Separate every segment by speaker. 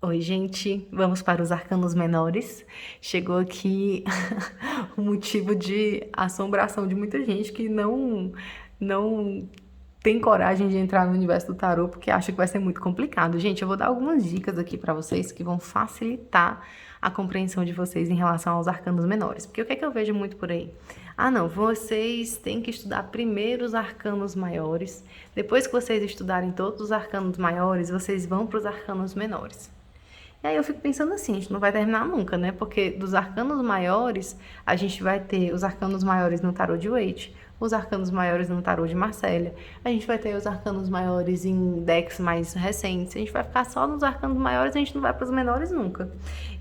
Speaker 1: Oi, gente, vamos para os arcanos menores. Chegou aqui o motivo de assombração de muita gente que não tem coragem de entrar no universo do tarô porque acha que vai ser muito complicado. Gente, eu vou dar algumas dicas aqui para vocês que vão facilitar a compreensão de vocês em relação aos arcanos menores. Porque o que é que eu vejo muito por aí? Ah, não, vocês têm que estudar primeiro os arcanos maiores. Depois que vocês estudarem todos os arcanos maiores, vocês vão para os arcanos menores. E aí eu fico pensando assim, a gente não vai terminar nunca, né? Porque dos arcanos maiores, a gente vai ter os arcanos maiores no tarô de Waite, os arcanos maiores no tarô de Marcélia, a gente vai ter os arcanos maiores em decks mais recentes, a gente vai ficar só nos arcanos maiores, a gente não vai para os menores nunca.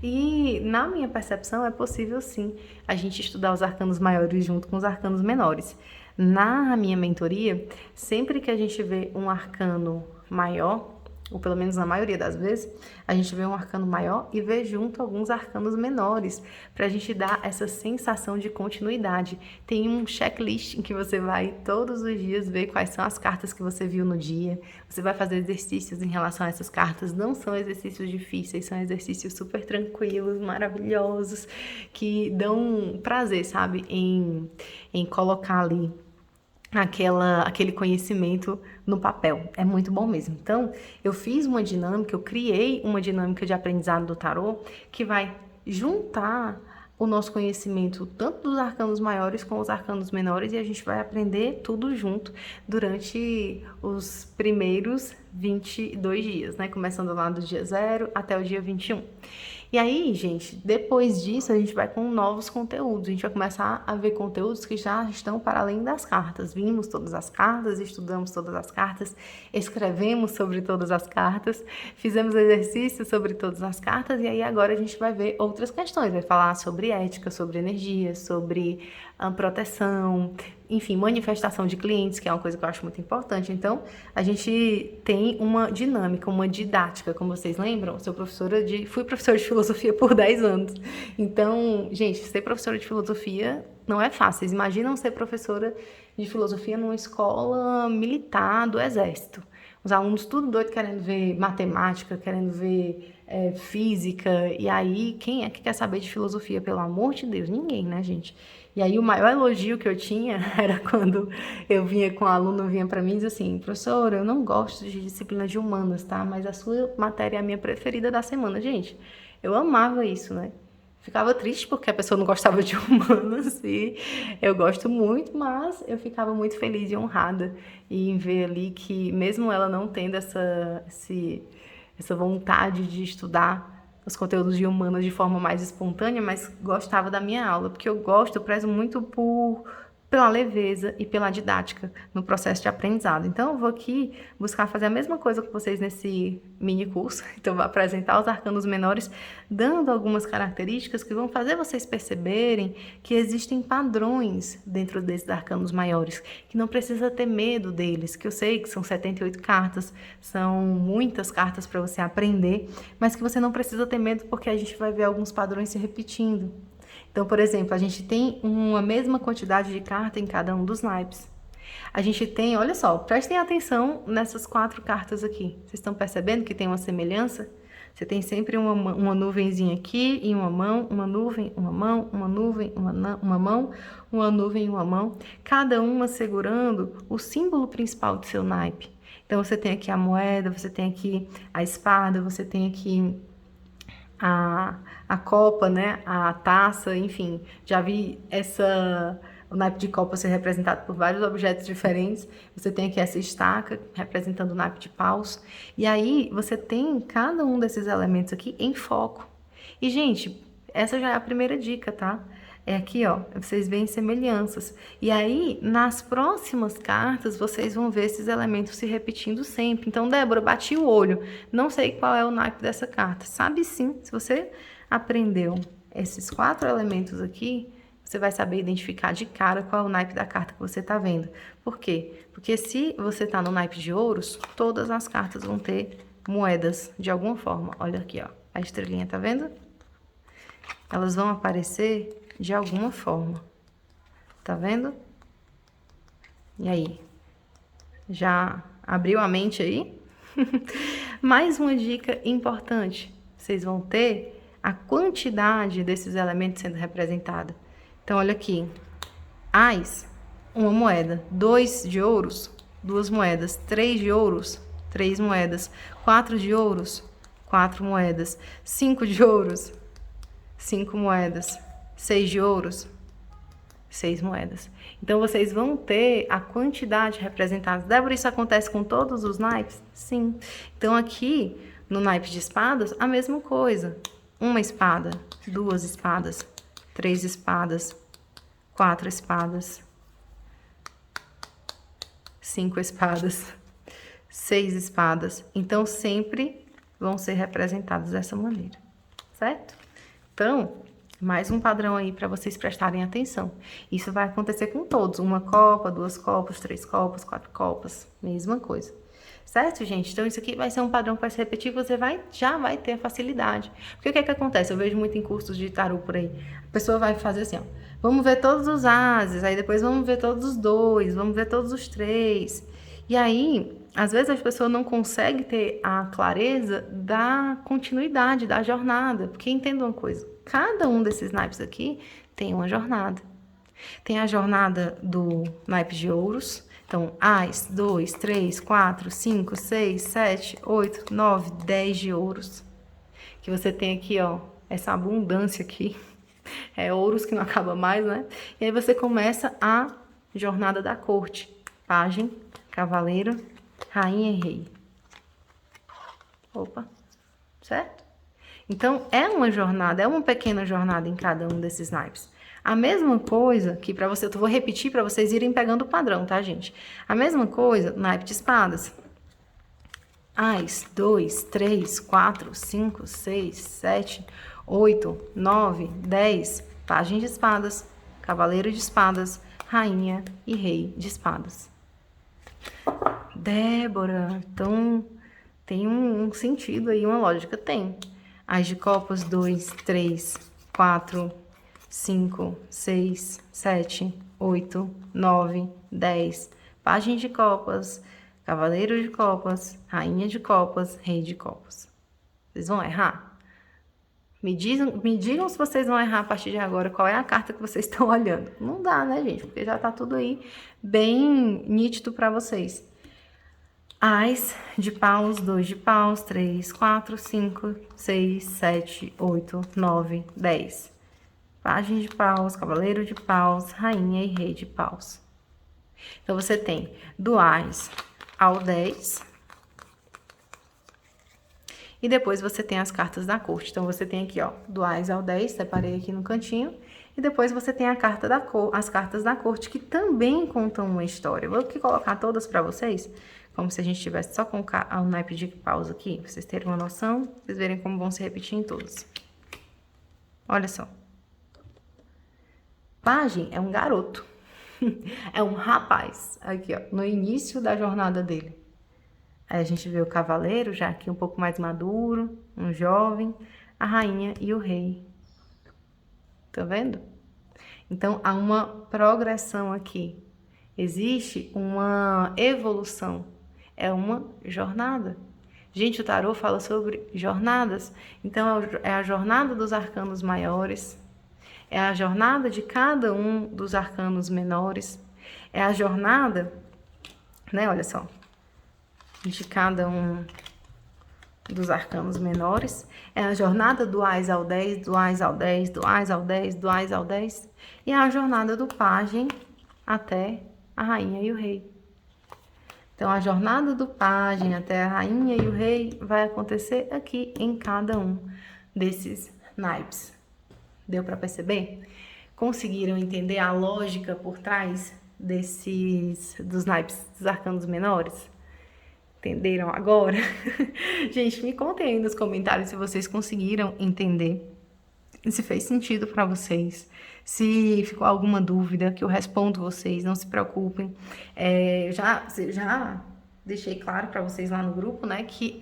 Speaker 1: E na minha percepção é possível sim a gente estudar os arcanos maiores junto com os arcanos menores. Na minha mentoria, sempre que a gente vê um arcano maior, ou pelo menos na maioria das vezes, a gente vê um arcano maior e vê junto alguns arcanos menores, para a gente dar essa sensação de continuidade. Tem um checklist em que você vai todos os dias ver quais são as cartas que você viu no dia, você vai fazer exercícios em relação a essas cartas, não são exercícios difíceis, são exercícios super tranquilos, maravilhosos, que dão prazer, sabe, em colocar ali aquele conhecimento no papel. É muito bom mesmo. Então, eu fiz uma dinâmica, eu criei uma dinâmica de aprendizado do tarô que vai juntar o nosso conhecimento tanto dos arcanos maiores com os arcanos menores e a gente vai aprender tudo junto durante os primeiros 22 dias, né? Começando lá do dia 0 até o dia 21. E aí, gente, depois disso a gente vai com novos conteúdos. A gente vai começar a ver conteúdos que já estão para além das cartas. Vimos todas as cartas, estudamos todas as cartas, escrevemos sobre todas as cartas, fizemos exercícios sobre todas as cartas e aí agora a gente vai ver outras questões. Vai falar sobre ética, sobre energia, sobre proteção, enfim, manifestação de clientes, que é uma coisa que eu acho muito importante. Então, a gente tem uma dinâmica, uma didática, como vocês lembram, fui professora de filosofia por 10 anos. Então, gente, ser professora de filosofia não é fácil. Vocês imaginam ser professora de filosofia numa escola militar do exército. Os alunos tudo doido querendo ver matemática, querendo ver física, e aí quem é que quer saber de filosofia, pelo amor de Deus? Ninguém, né, gente? E aí o maior elogio que eu tinha era quando eu vinha com o aluno, vinha para mim e dizia assim, professora, eu não gosto de disciplina de humanas, tá? Mas a sua matéria é a minha preferida da semana. Gente, eu amava isso, né? Ficava triste porque a pessoa não gostava de humanas e eu gosto muito, mas eu ficava muito feliz e honrada em ver ali que mesmo ela não tendo essa vontade de estudar os conteúdos de humanas de forma mais espontânea, mas gostava da minha aula, porque eu prezo muito pela leveza e pela didática no processo de aprendizado. Então, eu vou aqui buscar fazer a mesma coisa com vocês nesse mini curso. Então, eu vou apresentar os arcanos menores, dando algumas características que vão fazer vocês perceberem que existem padrões dentro desses arcanos maiores, que não precisa ter medo deles, que eu sei que são 78 cartas, são muitas cartas para você aprender, mas que você não precisa ter medo porque a gente vai ver alguns padrões se repetindo. Então, por exemplo, a gente tem uma mesma quantidade de carta em cada um dos naipes. A gente tem, olha só, prestem atenção nessas 4 cartas aqui. Vocês estão percebendo que tem uma semelhança? Você tem sempre uma nuvenzinha aqui em uma mão, uma nuvem, uma mão, uma nuvem, uma mão, uma nuvem, uma mão. Cada uma segurando o símbolo principal do seu naipe. Então, você tem aqui a moeda, você tem aqui a espada, você tem aqui a copa, né, a taça, enfim, já vi o naipe de copa ser representado por vários objetos diferentes. Você tem aqui essa estaca representando o naipe de paus. E aí você tem cada um desses elementos aqui em foco. E, gente, essa já é a primeira dica, tá? É aqui, ó, vocês veem semelhanças. E aí, nas próximas cartas, vocês vão ver esses elementos se repetindo sempre. Então, Débora, bati o olho. Não sei qual é o naipe dessa carta. Sabe sim, se você aprendeu esses 4 elementos aqui, você vai saber identificar de cara qual é o naipe da carta que você está vendo. Por quê? Porque se você está no naipe de ouros, todas as cartas vão ter moedas de alguma forma. Olha aqui, ó, a estrelinha, tá vendo? Elas vão aparecer de alguma forma. Tá vendo? E aí? Já abriu a mente aí? Mais uma dica importante. vocês vão ter a quantidade desses elementos sendo representada. Então, olha aqui. Ás, uma moeda. 2 de ouros, 2 moedas. 3 de ouros, 3 moedas. 4 de ouros, 4 moedas. 5 de ouros, 5 moedas. 6 de ouros, 6 moedas. Então, vocês vão ter a quantidade representada. Débora, isso acontece com todos os naipes? Sim. Então, aqui, no naipe de espadas, a mesma coisa. 1 espada, 2 espadas, 3 espadas, 4 espadas, 5 espadas, 6 espadas. Então, sempre vão ser representados dessa maneira, certo? Então, mais um padrão aí para vocês prestarem atenção. Isso vai acontecer com todos. 1 copa, 2 copas, 3 copas, 4 copas. Mesma coisa. Certo, gente? Então, isso aqui vai ser um padrão que vai se repetir, você já vai ter facilidade. Porque o que é que acontece? Eu vejo muito em cursos de tarô por aí. A pessoa vai fazer assim, ó. Vamos ver todos os ases, aí depois vamos ver todos os 2, vamos ver todos os 3. E aí, às vezes a pessoa não consegue ter a clareza da continuidade, da jornada. Porque entenda uma coisa, cada um desses naipes aqui tem uma jornada. Tem a jornada do naipe de ouros. Então, Ás, 2, 3, 4, 5, 6, 7, 8, 9, 10 de ouros. Que você tem aqui, ó, essa abundância aqui. É ouros que não acaba mais, né? E aí você começa a jornada da corte. Pajem, cavaleiro, rainha e rei. Opa, certo? Então, é uma jornada, é uma pequena jornada em cada um desses naipes. A mesma coisa que para você, eu vou repetir para vocês irem pegando o padrão, tá, gente? A mesma coisa, naipe de espadas. Ás, 2, 3, 4, 5, 6, 7, 8, 9, 10. Pajem de espadas, cavaleiro de espadas, rainha e rei de espadas. Débora, então tem um sentido aí, uma lógica? Tem. Ás de copas, 2, 3, 4, 5, 6, 7, 8, 9, 10. Pajem de copas, cavaleiro de copas, rainha de copas, rei de copas. Vocês vão errar? Me digam se vocês vão errar a partir de agora, qual é a carta que vocês estão olhando. Não dá, né, gente? Porque já tá tudo aí bem nítido para vocês. Ás de paus, 2 de paus, 3, 4, 5, 6, 7, 8, 9, 10. Pajem de paus, cavaleiro de paus, rainha e rei de paus. Então, você tem do Ás ao 10. E depois você tem as cartas da corte. Então, você tem aqui, ó, do Ás ao 10, separei aqui no cantinho. E depois você tem a carta as cartas da corte, que também contam uma história. Vou aqui colocar todas para vocês, como se a gente tivesse só com o naipe de paus aqui, pra vocês terem uma noção, vocês verem como vão se repetir em todos. Olha só. Pajem é um garoto. É um rapaz. Aqui, ó, no início da jornada dele. Aí a gente vê o cavaleiro, já aqui um pouco mais maduro, um jovem, a rainha e o rei. Tá vendo? Então, há uma progressão aqui. Existe uma evolução. É uma jornada. Gente, o tarô fala sobre jornadas. Então, é a jornada dos arcanos maiores. É a jornada de cada um dos arcanos menores. É a jornada, né? Olha só. De cada um dos arcanos menores. É a jornada do Ás ao 10, do Ás ao 10, do Ás ao 10, do Ás ao 10. E é a jornada do pajem até a rainha e o rei. Então, a jornada do pajem até a rainha e o rei vai acontecer aqui em cada um desses naipes. Deu para perceber? Conseguiram entender a lógica por trás dos naipes dos arcanos menores? Entenderam agora? Gente, me contem aí nos comentários se vocês conseguiram entender, se fez sentido para vocês, se ficou alguma dúvida, que eu respondo vocês, não se preocupem. Já deixei claro para vocês lá no grupo, né, que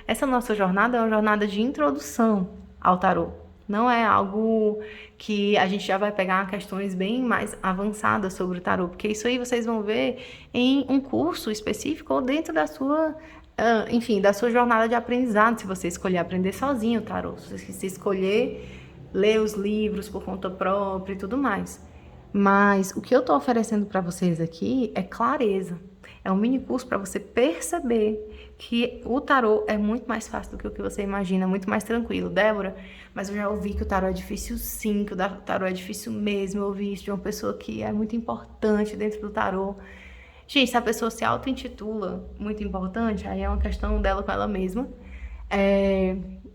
Speaker 1: essa nossa jornada é uma jornada de introdução ao tarô. Não é algo que a gente já vai pegar questões bem mais avançadas sobre o tarô, porque isso aí vocês vão ver em um curso específico ou dentro da sua enfim, da sua jornada de aprendizado, se você escolher aprender sozinho o tarô, se você escolher ler os livros por conta própria e tudo mais. Mas o que eu estou oferecendo para vocês aqui é clareza. É um mini curso para você perceber que o tarô é muito mais fácil do que o que você imagina, muito mais tranquilo. Débora, mas eu já ouvi que o tarô é difícil sim, que o tarô é difícil mesmo. Eu ouvi isso de uma pessoa que é muito importante dentro do tarô. Gente, se a pessoa se auto-intitula muito importante, aí é uma questão dela com ela mesma.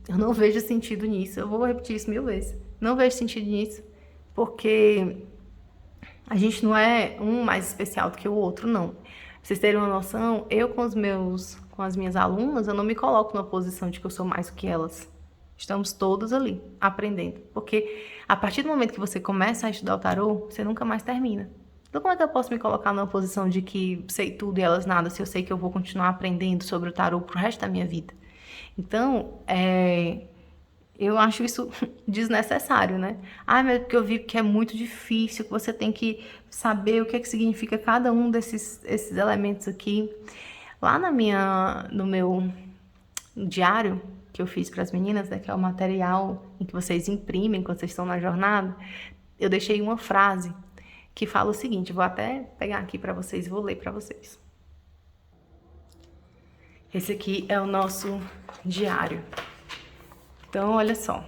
Speaker 1: Eu não vejo sentido nisso. Eu vou repetir isso 1000 vezes. Não vejo sentido nisso, porque a gente não é um mais especial do que o outro, não. Pra vocês terem uma noção, eu com as minhas alunas, eu não me coloco numa posição de que eu sou mais do que elas. Estamos todos ali, aprendendo. Porque a partir do momento que você começa a estudar o tarô, você nunca mais termina. Então como é que eu posso me colocar numa posição de que sei tudo e elas nada, se eu sei que eu vou continuar aprendendo sobre o tarô pro resto da minha vida? Então, eu acho isso desnecessário, né? Mas porque eu vi que é muito difícil, que você tem que saber o que é que significa cada um esses elementos aqui. Lá no meu diário que eu fiz para as meninas, né, que é o material em que vocês imprimem quando vocês estão na jornada, eu deixei uma frase que fala o seguinte, vou até pegar aqui para vocês, vou ler para vocês. Esse aqui é o nosso diário. Então, olha só.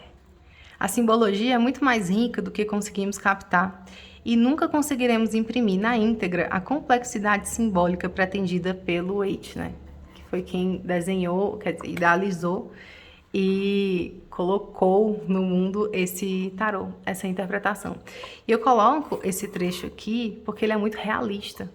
Speaker 1: A simbologia é muito mais rica do que conseguimos captar e nunca conseguiremos imprimir na íntegra a complexidade simbólica pretendida pelo Waite, né? Que foi quem desenhou, quer dizer, idealizou e colocou no mundo esse tarô, essa interpretação. E eu coloco esse trecho aqui porque ele é muito realista.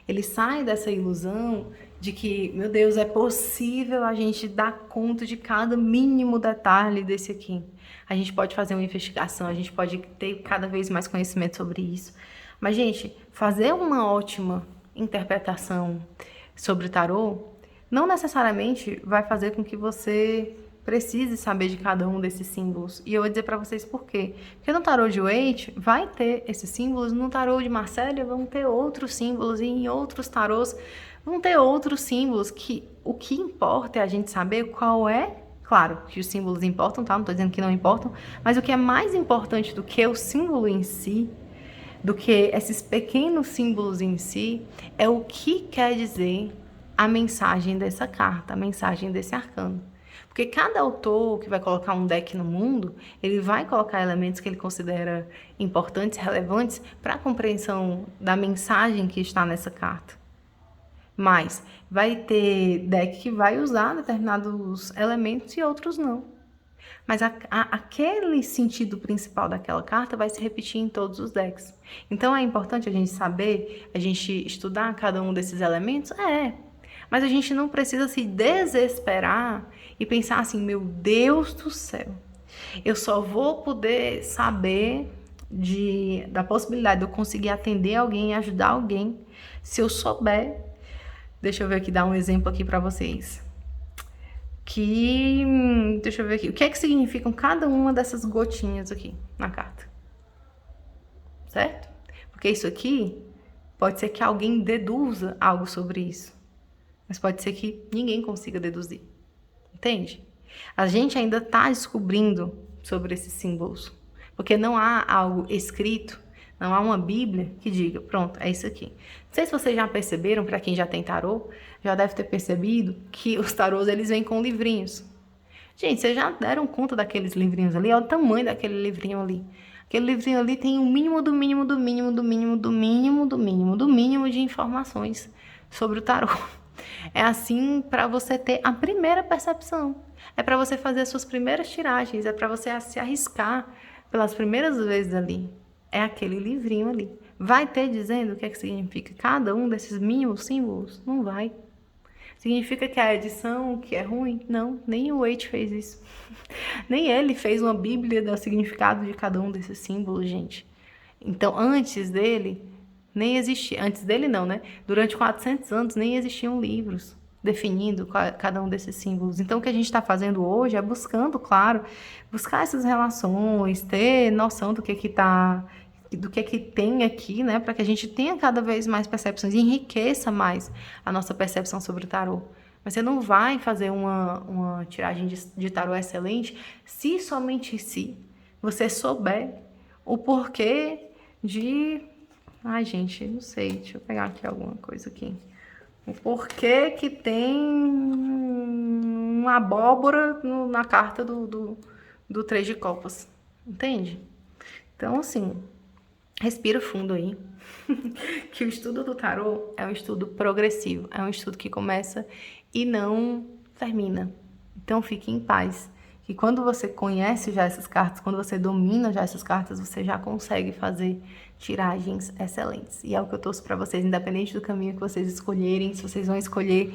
Speaker 1: Ele sai dessa ilusão de que, meu Deus, é possível a gente dar conta de cada mínimo detalhe desse aqui. A gente pode fazer uma investigação, a gente pode ter cada vez mais conhecimento sobre isso. Mas, gente, fazer uma ótima interpretação sobre o tarô não necessariamente vai fazer com que você precise saber de cada um desses símbolos. E eu vou dizer para vocês por quê. Porque no tarô de Waite vai ter esses símbolos, no tarô de Marcélia vão ter outros símbolos, e em outros tarôs vão ter outros símbolos, que o que importa é a gente saber qual é. Claro que os símbolos importam, tá? Não tô dizendo que não importam, mas o que é mais importante do que o símbolo em si, do que esses pequenos símbolos em si, é o que quer dizer a mensagem dessa carta, a mensagem desse arcano. Porque cada autor que vai colocar um deck no mundo, ele vai colocar elementos que ele considera importantes, relevantes para a compreensão da mensagem que está nessa carta. Mas vai ter deck que vai usar determinados elementos e outros não. Mas aquele sentido principal daquela carta vai se repetir em todos os decks. Então é importante a gente saber, a gente estudar cada um desses elementos? Mas a gente não precisa se desesperar e pensar assim, meu Deus do céu, eu só vou poder saber da possibilidade de eu conseguir atender alguém e ajudar alguém se eu souber. Deixa eu ver aqui, dar um exemplo aqui para vocês. Deixa eu ver aqui. O que é que significam cada uma dessas gotinhas aqui na carta? Certo? Porque isso aqui pode ser que alguém deduza algo sobre isso. Mas pode ser que ninguém consiga deduzir. Entende? A gente ainda está descobrindo sobre esses símbolos. Porque não há algo escrito, não há uma Bíblia que diga, pronto, é isso aqui. Não sei se vocês já perceberam, para quem já tem tarô, já deve ter percebido que os tarôs, eles vêm com livrinhos. Gente, vocês já deram conta daqueles livrinhos ali? Olha o tamanho daquele livrinho ali. Aquele livrinho ali tem o mínimo do mínimo do mínimo do mínimo do mínimo do mínimo do mínimo de informações sobre o tarô. É assim para você ter a primeira percepção. É para você fazer as suas primeiras tiragens. É para você se arriscar pelas primeiras vezes ali. É aquele livrinho ali. Vai ter dizendo o que é que significa cada um desses mínimos símbolos? Não vai. Significa que a edição que é ruim? Não, nem o Waite fez isso. Nem ele fez uma bíblia do significado de cada um desses símbolos, gente. Então, antes dele, nem existia. Antes dele não, né? Durante 400 anos nem existiam livros definindo cada um desses símbolos. Então, o que a gente está fazendo hoje é buscando, claro, buscar essas relações, ter noção do que tem aqui, né, para que a gente tenha cada vez mais percepções e enriqueça mais a nossa percepção sobre o tarô. Mas você não vai fazer uma tiragem de tarô excelente se somente se você souber o porquê de... Ai, gente, não sei. Deixa eu pegar aqui alguma coisa aqui. O porquê que tem uma abóbora na carta do Três de Copas. Entende? Então, assim, respira fundo aí. Que o estudo do tarô é um estudo progressivo. É um estudo que começa e não termina. Então, fique em paz. Que quando você conhece já essas cartas, quando você domina já essas cartas, você já consegue fazer tiragens excelentes. E é o que eu torço para vocês, independente do caminho que vocês escolherem, se vocês vão escolher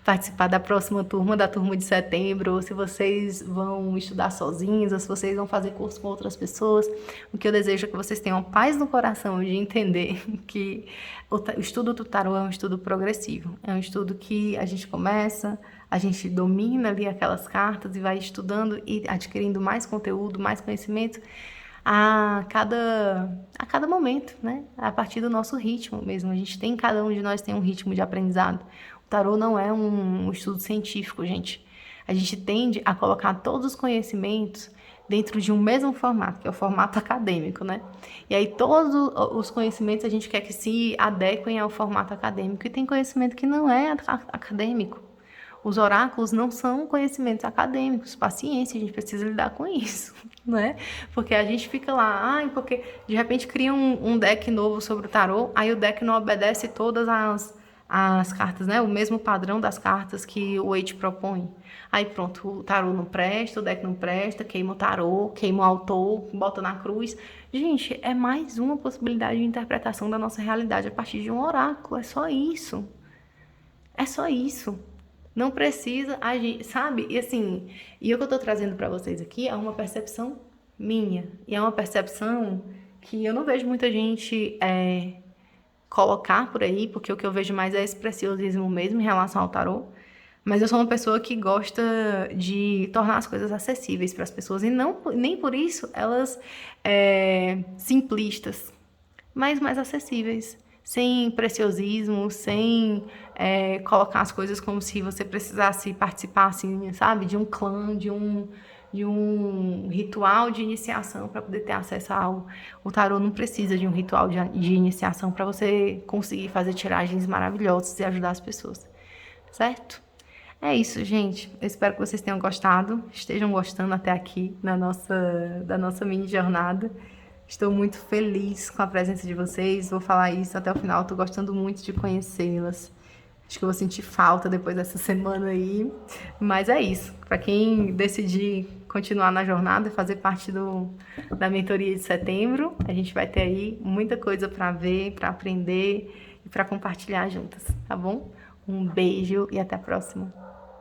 Speaker 1: participar da próxima turma, da turma de setembro, ou se vocês vão estudar sozinhos, ou se vocês vão fazer curso com outras pessoas. O que eu desejo é que vocês tenham paz no coração de entender que o estudo do tarô é um estudo progressivo. É um estudo que a gente começa, a gente domina ali aquelas cartas e vai estudando e adquirindo mais conteúdo, mais conhecimento a cada momento, né? A partir do nosso ritmo mesmo. A gente tem, cada um de nós tem um ritmo de aprendizado. O tarô não é um estudo científico, gente. A gente tende a colocar todos os conhecimentos dentro de um mesmo formato, que é o formato acadêmico, né? E aí todos os conhecimentos a gente quer que se adequem ao formato acadêmico. E tem conhecimento que não é acadêmico. Os oráculos não são conhecimentos acadêmicos. Paciência, a gente precisa lidar com isso, né? Porque a gente fica lá, porque de repente cria um deck novo sobre o tarô, aí o deck não obedece todas as cartas, né? O mesmo padrão das cartas que o Waite propõe. Aí pronto, o tarô não presta, o deck não presta, queima o tarô, queima o autor, bota na cruz. Gente, é mais uma possibilidade de interpretação da nossa realidade a partir de um oráculo. É só isso. É só isso. Não precisa agir, sabe? E assim, e o que eu tô trazendo para vocês aqui é uma percepção minha. E é uma percepção que eu não vejo muita gente colocar por aí, porque o que eu vejo mais é esse preciosismo mesmo em relação ao tarô. Mas eu sou uma pessoa que gosta de tornar as coisas acessíveis para as pessoas. E não, nem por isso elas simplistas, mas mais acessíveis. Sem preciosismo, sem colocar as coisas como se você precisasse participar, assim, sabe? De um clã, de um ritual de iniciação para poder ter acesso a algo. O tarô não precisa de um ritual de iniciação para você conseguir fazer tiragens maravilhosas e ajudar as pessoas, certo? É isso, gente. Eu espero que vocês tenham gostado, estejam gostando até aqui da nossa mini jornada. Estou muito feliz com a presença de vocês, vou falar isso até o final, estou gostando muito de conhecê-las. Acho que eu vou sentir falta depois dessa semana aí, mas é isso. Para quem decidir continuar na jornada e fazer parte da mentoria de setembro, a gente vai ter aí muita coisa para ver, para aprender e para compartilhar juntas, tá bom? Um beijo e até a próxima.